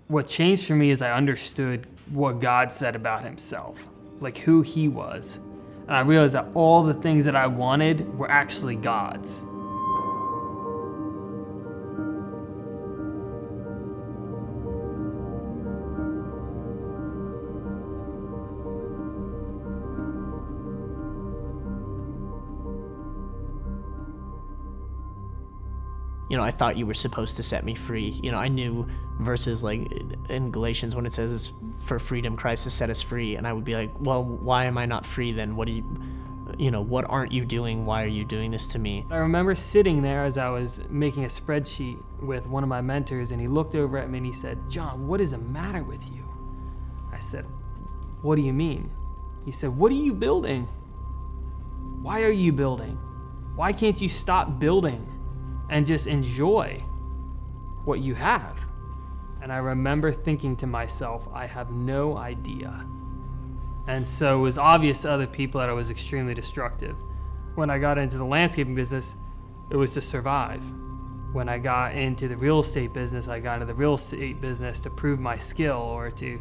What changed for me is I understood what God said about himself, like who he was. And I realized that all the things that I wanted were actually God's. I thought you were supposed to set me free. I knew verses like in Galatians when it says it's for freedom Christ has set us free. And I would be like, well, why am I not free then? What aren't you doing? Why are you doing this to me? I remember sitting there as I was making a spreadsheet with one of my mentors, and he looked over at me and he said, "Jon, what is the matter with you?" I said, "What do you mean?" He said, "What are you building? Why are you building? Why can't you stop building and just enjoy what you have?" And I remember thinking to myself, I have no idea. And so it was obvious to other people that I was extremely destructive. When I got into the landscaping business, it was to survive. When I got into the real estate business, I got into the real estate business to prove my skill or to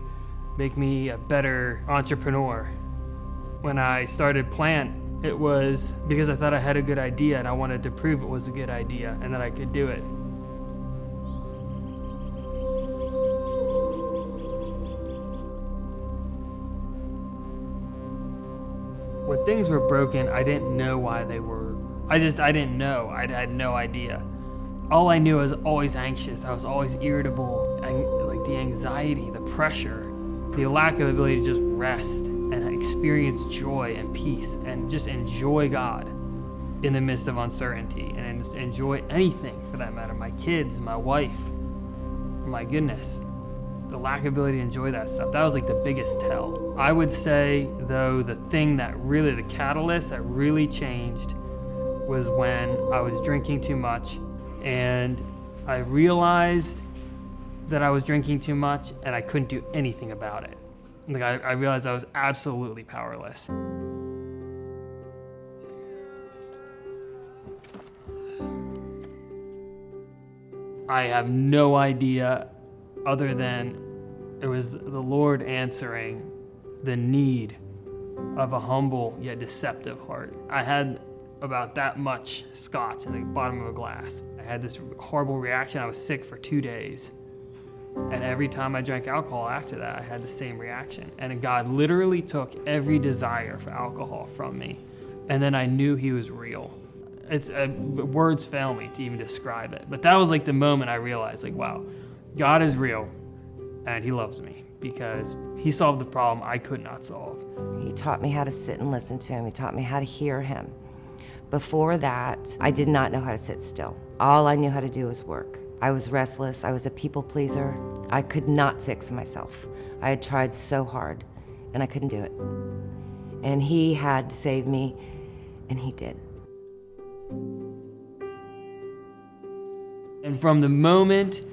make me a better entrepreneur. When I started Plant, it was because I thought I had a good idea and I wanted to prove it was a good idea and that I could do it. When things were broken, I didn't know why they were. I didn't know. I had no idea. All I knew, I was always anxious. I was always irritable. Like the anxiety, the pressure, the lack of ability to just rest and experience joy and peace and just enjoy God in the midst of uncertainty and enjoy anything for that matter. My kids, my wife, my goodness. The lack of ability to enjoy that stuff, that was like the biggest tell. I would say, though, the thing that really, the catalyst that really changed was when I was drinking too much and I realized that I was drinking too much and I couldn't do anything about it. Like I realized I was absolutely powerless. I have no idea other than it was the Lord answering the need of a humble yet deceptive heart. I had about that much scotch in the bottom of a glass. I had this horrible reaction. I was sick for 2 days. And every time I drank alcohol after that, I had the same reaction. And God literally took every desire for alcohol from me. And then I knew he was real. Words fail me to even describe it. But that was like the moment I realized, like, wow, God is real and he loves me because he solved the problem I could not solve. He taught me how to sit and listen to him. He taught me how to hear him. Before that, I did not know how to sit still. All I knew how to do was work. I was restless. I was a people pleaser. I could not fix myself. I had tried so hard, and I couldn't do it. And he had to save me, and he did. And from the moment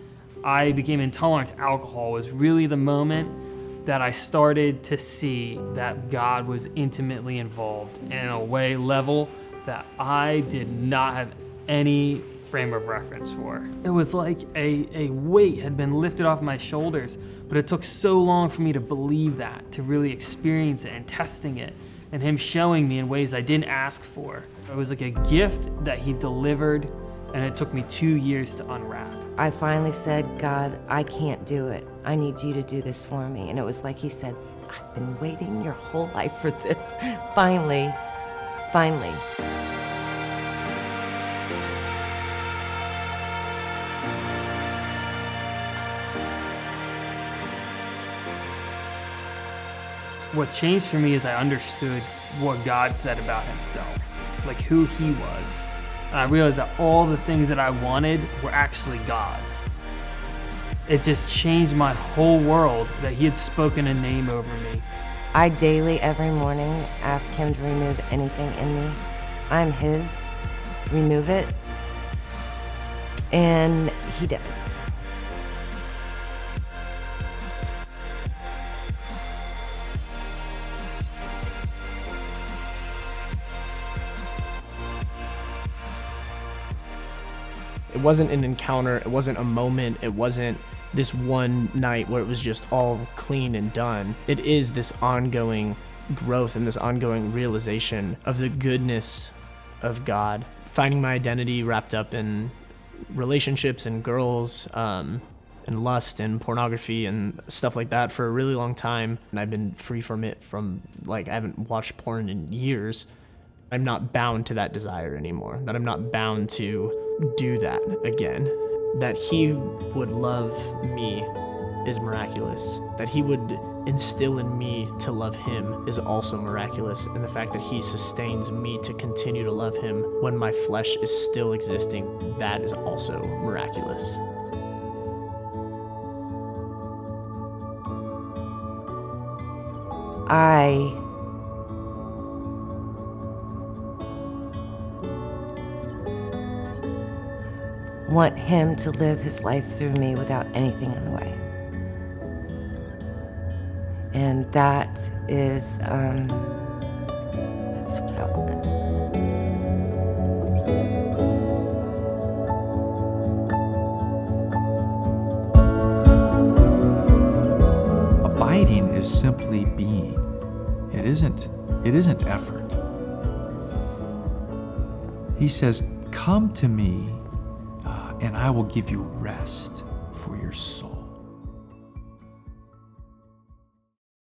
I became intolerant to alcohol was really the moment that I started to see that God was intimately involved in a level that I did not have any frame of reference for. It was like a weight had been lifted off my shoulders, but it took so long for me to believe that, to really experience it and testing it, and him showing me in ways I didn't ask for. It was like a gift that he delivered, and it took me 2 years to unwrap. I finally said, God, I can't do it. I need you to do this for me. And it was like he said, I've been waiting your whole life for this. Finally. What changed for me is I understood what God said about himself, like who he was. And I realized that all the things that I wanted were actually God's. It just changed my whole world that he had spoken a name over me. I daily, every morning, ask him to remove anything in me. I'm his. Remove it. And he does. It wasn't an encounter, it wasn't a moment, it wasn't this one night where it was just all clean and done. It is this ongoing growth and this ongoing realization of the goodness of God. Finding my identity wrapped up in relationships and girls, and lust and pornography and stuff like that for a really long time. And I've been free from it I haven't watched porn in years. I'm not bound to that desire anymore, that I'm not bound to do that again. That he would love me is miraculous. That he would instill in me to love him is also miraculous. And the fact that he sustains me to continue to love him when my flesh is still existing, that is also miraculous. I want him to live his life through me without anything in the way. And that is, that's what I want. Abiding is simply being. It isn't effort. He says, "Come to me, and I will give you rest for your soul."